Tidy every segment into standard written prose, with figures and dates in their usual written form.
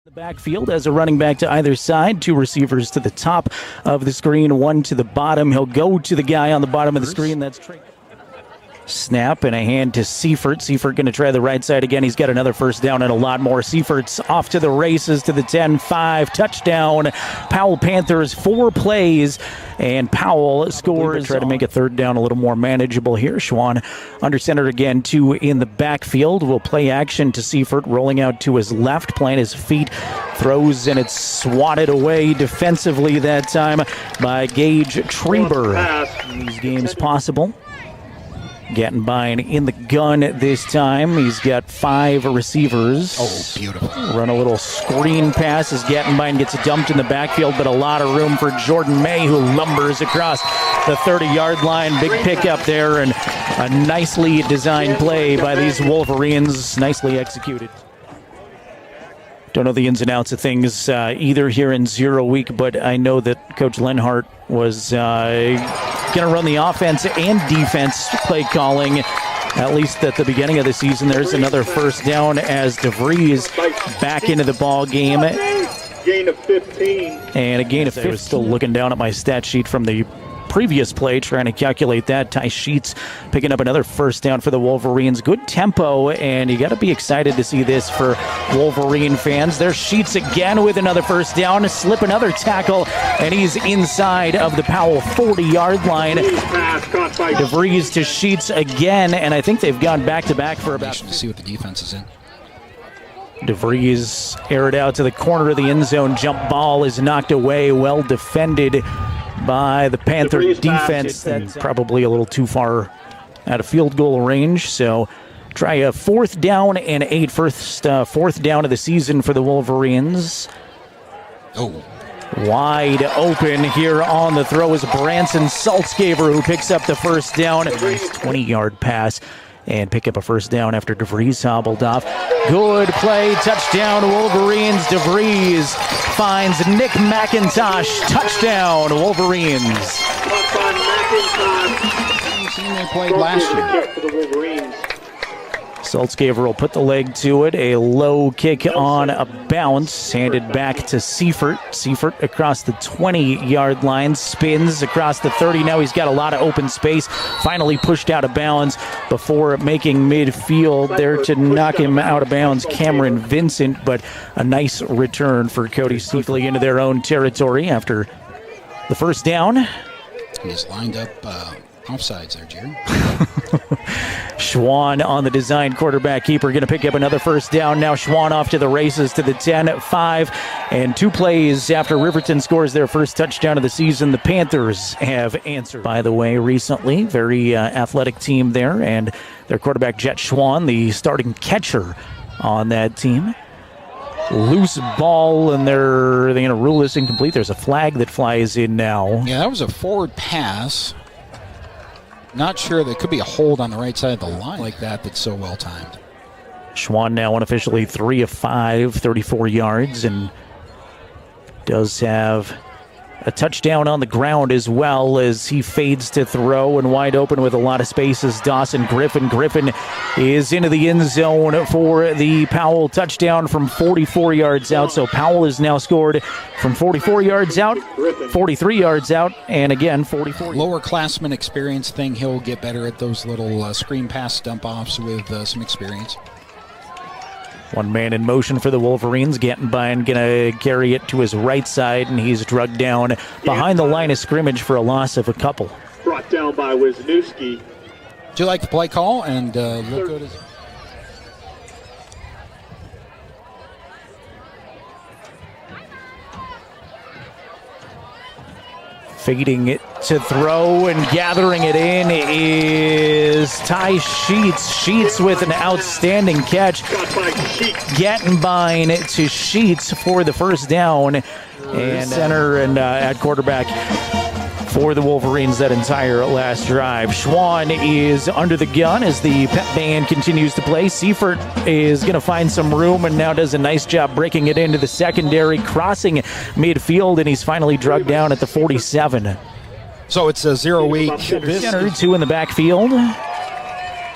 The backfield as a running back to either side, two receivers to the top of the screen, one to the bottom. He'll go to the guy on the bottom of the screen. That's Trey. Snap and a hand to Seifert. Seifert going to try the right side again. He's got another first down and a lot more. Seifert's off to the races to the 10-5. Touchdown. Powell Panthers, 4 plays, and Powell scores. Try to make a third down a little more manageable here. Schwann under center again, 2 in the backfield. Will play action to Seifert, rolling out to his left, plant his feet, throws, and it's swatted away defensively that time by Gage Treber. These games possible. Gettenbein in the gun this time. He's got 5 receivers. Oh, beautiful. Run a little screen pass as Gettenbein gets dumped in the backfield, but a lot of room for Jordan May, who lumbers across the 30-yard line. Big pickup there, and a nicely designed play by these Wolverines. Nicely executed. Don't know the ins and outs of things either here in 0 week, but I know that Coach Lenhart was going to run the offense and defense play calling, at least at the beginning of the season. There's another first down as DeVries back into the ball game. Gain of 15. And a gain of 15. I was still looking down at my stat sheet from the previous play, trying to calculate that. Ty Sheets picking up another first down for the Wolverines. Good tempo, and you got to be excited to see this for Wolverine fans. There's Sheets again with another first down, slip another tackle, and he's inside of the Powell 40-yard line. DeVries to Sheets again, and I think they've gone back-to-back for about... To see what the defense is in. DeVries aired out to the corner of the end zone. Jump ball is knocked away, well defended by the Panther defense. That's probably a little too far out of field goal range. So try a 4th down and 8, fourth down of the season for the Wolverines. Oh. Wide open here on the throw is Branson Saltzgaver, who picks up the first down. A nice 20-yard pass and pick up a first down after DeVries hobbled off. Good play, touchdown Wolverines. DeVries finds Nick McIntosh, touchdown Wolverines. Same team they played last year. Saltzgaver will put the leg to it. A low kick on a bounce, handed back to Seifert. Seifert across the 20-yard line, spins across the 30. Now he's got a lot of open space. Finally pushed out of bounds before making midfield there to knock him out of bounds. Cameron Vincent, but a nice return for Cody Seifert into their own territory after the first down. He's lined up offsides there, Jerry. Schwann on the design quarterback keeper, going to pick up another first down. Now Schwann off to the races to the 10-5, and 2 plays after Riverton scores their first touchdown of the season. The Panthers have answered, by the way, recently. Very athletic team there, and their quarterback Jet Schwann, the starting catcher on that team. Loose ball, and they're going to rule this incomplete. There's a flag that flies in now. Yeah, that was a forward pass. Not sure. There could be a hold on the right side of the line like that that's so well timed. Schwann now unofficially 3 of 5, 34 yards, and does have a touchdown on the ground as well as he fades to throw, and wide open with a lot of spaces. Dawson Griffin. Griffin is into the end zone for the Powell touchdown from 44 yards out. So Powell has now scored from 44 yards out, 43 yards out, and again 44. Lower classman experience thing. He'll get better at those little screen pass dump offs with some experience. One man in motion for the Wolverines. Gettenbein going to carry it to his right side, and he's drugged down behind the line of scrimmage for a loss of a couple. Brought down by Wisniewski. Do you like the play call? And look good as... Fading it to throw and gathering it in is Ty Sheets. Sheets with an outstanding catch. Gettenbein to Sheets for the first down. And center and at quarterback for the Wolverines that entire last drive. Schwann is under the gun as the pep band continues to play. Seifert is going to find some room and now does a nice job breaking it into the secondary, crossing midfield, and he's finally drugged down at the 47. So it's a 0 week. Center, 2 in the backfield.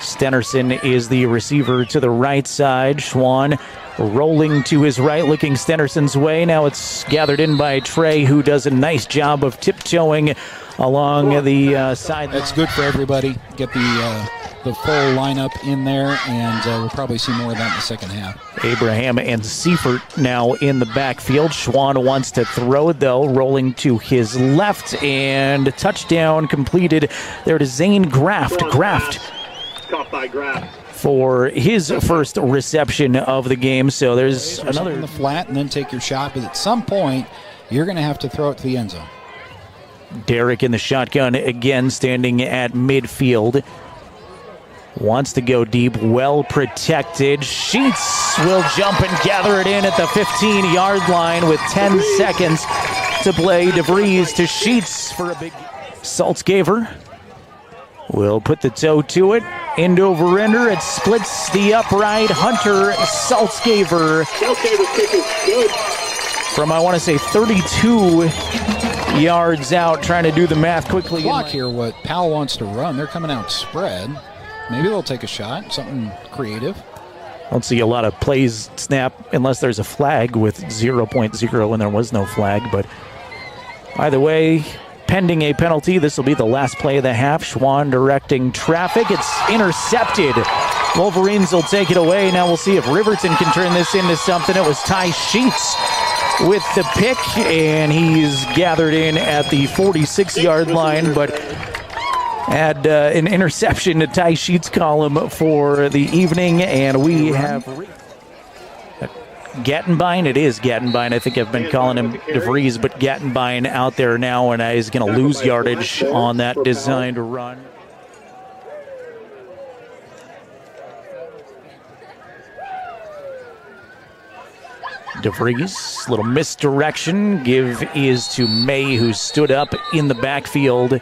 Stenerson is the receiver to the right side. Schwann rolling to his right, looking Stenerson's way. Now it's gathered in by Trey, who does a nice job of tiptoeing along the side. That's good for everybody. Get the full lineup in there, and we'll probably see more of that in the second half. Abraham and Seifert now in the backfield. Schwann wants to throw, though, rolling to his left, and touchdown completed there to Zane Graft. Caught by Graft For his first reception of the game. So there's another in the flat and then take your shot, but at some point you're going to have to throw it to the end zone. Derek in the shotgun again, standing at midfield. Wants to go deep, well protected. Sheets will jump and gather it in at the 15-yard line with 10 seconds to play. DeVries to Sheets for a big. Saltzgaver will put the toe to it. End over ender. It splits the upright. Hunter Saltzgaver. Saltzgaver's kick is good. From, I want to say, 32 yards out, trying to do the math quickly. Clock here, what Powell wants to run. They're coming out spread. Maybe they'll take a shot, something creative. I don't see a lot of plays snap unless there's a flag with 0.0, and there was no flag. But either way, pending a penalty, this will be the last play of the half. Schwann directing traffic. It's intercepted. Wolverines will take it away. Now we'll see if Riverton can turn this into something. It was Ty Sheets with the pick, and he's gathered in at the 46-yard line, but had an interception to Ty Sheets' column for the evening, and we have Gattenbein. It is Gattenbein. I think I've been calling him DeVries, but Gattenbein out there now, and he's going to lose yardage on that designed run. DeVries, little misdirection. Give is to May, who stood up in the backfield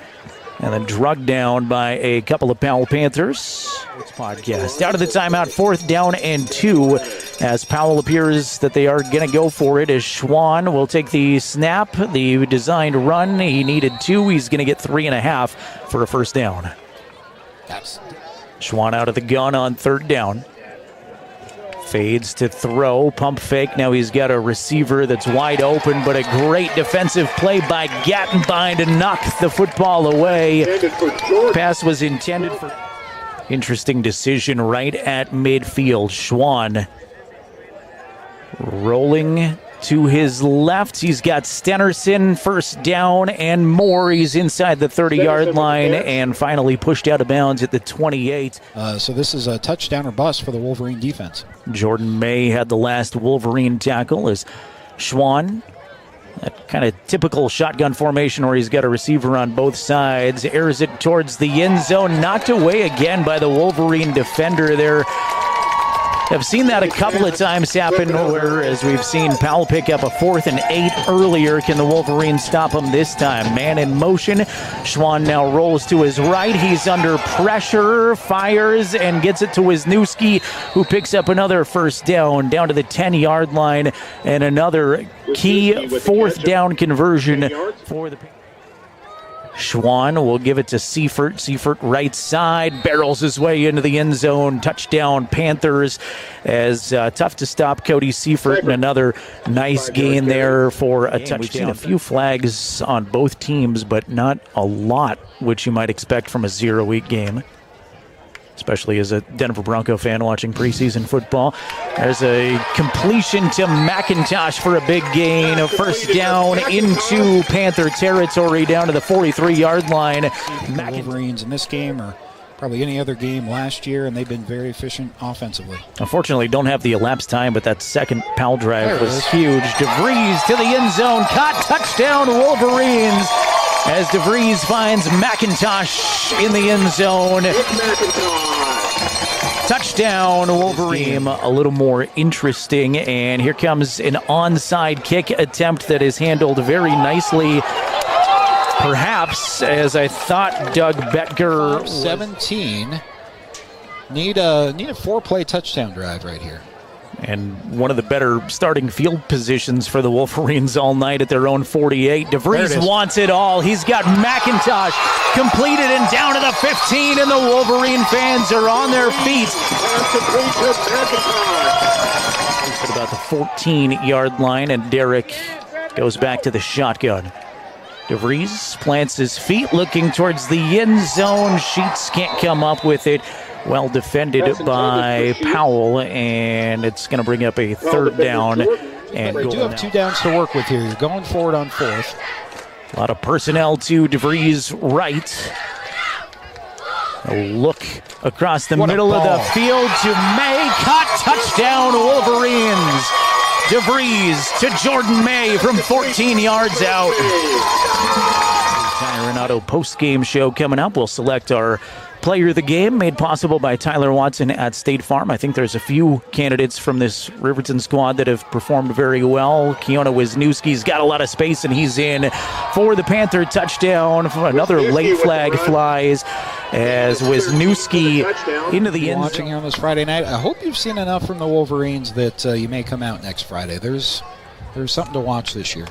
and then drugged down by a couple of Powell Panthers. Podcast. Out of the timeout, 4th down and 2, as Powell appears that they are going to go for it, as Schwann will take the snap, the designed run. He needed 2. He's going to get 3.5 for a first down. Schwann out of the gun on 3rd down. Fades to throw, pump fake. Now he's got a receiver that's wide open, but a great defensive play by Gattenbein to knock the football away. Pass was intended for. Interesting decision right at midfield. Schwann rolling to his left. He's got Stenerson, first down and more. He's inside the 30-yard line and finally pushed out of bounds at the 28. So this is a touchdown or bust for the Wolverine defense. Jordan May had the last Wolverine tackle as Schwann, that kind of typical shotgun formation where he's got a receiver on both sides, airs it towards the end zone, knocked away again by the Wolverine defender there. I've seen that a couple of times happen where, as we've seen Powell pick up a 4th and 8 earlier. Can the Wolverines stop him this time? Man in motion. Schwann now rolls to his right. He's under pressure, fires, and gets it to Wisniewski, who picks up another first down to the 10-yard line, and another key 4th down conversion for the Schwann will give it to Seifert. Seifert right side, barrels his way into the end zone. Touchdown Panthers, as tough to stop Cody Seifert, and another nice gain there for a touchdown. We've seen a few flags on both teams, but not a lot, which you might expect from a 0-week game, especially as a Denver Bronco fan watching preseason football. There's a completion to McIntosh for a big gain. A first down into Panther territory down to the 43-yard line. The Wolverines in this game, or probably any other game last year, and they've been very efficient offensively. Unfortunately, don't have the elapsed time, but that second Powell drive was huge. DeVries to the end zone. Caught, touchdown Wolverines, as DeVries finds McIntosh in the end zone. Touchdown Wolverine. A little more interesting, and here comes an onside kick attempt that is handled very nicely. Perhaps, as I thought, Doug Betger. 17. Need a 4-play touchdown drive right here. And one of the better starting field positions for the Wolverines all night at their own 48. DeVries wants it all. He's got McIntosh completed and down to the 15, and the Wolverine fans are on their feet. At about the 14-yard line, and Derek goes back to the shotgun. DeVries plants his feet, looking towards the end zone. Sheets can't come up with it. Well defended by Powell, and it's going to bring up a third down. And they do have 2 downs to work with here. You're going forward on 4th. A lot of personnel to DeVries' right. A look across the middle of the field to May. Caught, touchdown, Wolverines. DeVries to Jordan May from 14 yards out. Ty Renato post-game show coming up. We'll select our player of the game, made possible by Tyler Watson at State Farm. I think there's a few candidates from this Riverton squad that have performed very well. Keona Wisniewski's got a lot of space, and he's in for the Panther touchdown. Another late flag flies as Wisniewski into the end zone. Watching here on this Friday night, I hope you've seen enough from the Wolverines that you may come out next Friday. There's something to watch this year.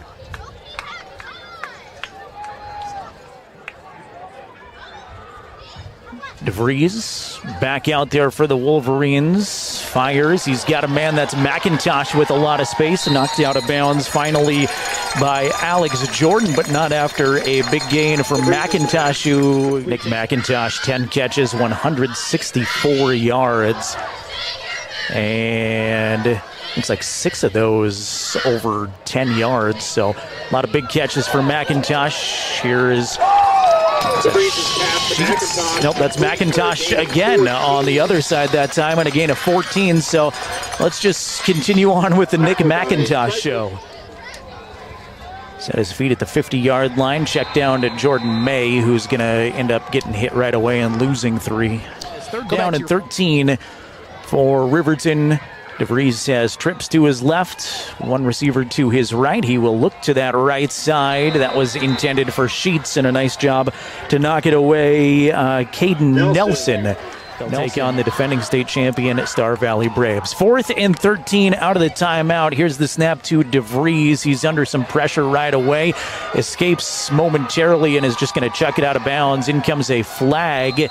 DeVries back out there for the Wolverines. Fires. He's got a man, that's McIntosh, with a lot of space. Knocked out of bounds finally by Alex Jordan, but not after a big gain from McIntosh. Nick McIntosh, 10 catches, 164 yards. And looks like 6 of those over 10 yards. So a lot of big catches for McIntosh. Here's nope, that's McIntosh again on the other side that time, and a gain of 14. So let's just continue on with the Nick McIntosh show. Set his feet at the 50-yard line. Check down to Jordan May, who's going to end up getting hit right away and losing 3. Third down and 13 for Riverton. DeVries has trips to his left, one receiver to his right. He will look to that right side. That was intended for Sheets, and a nice job to knock it away. Caden Nelson. They'll take on the defending state champion Star Valley Braves. 4th and 13 out of the timeout. Here's the snap to DeVries. He's under some pressure right away. Escapes momentarily and is just going to chuck it out of bounds. In comes a flag.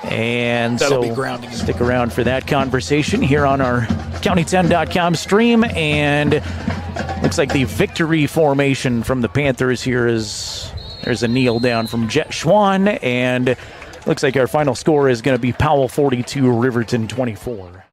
And that'll so be grounding. Stick around for that conversation here on our County10.com stream. And looks like the victory formation from the Panthers here is, there's a kneel down from Jet Schwan. And looks like our final score is going to be Powell 42, Riverton 24.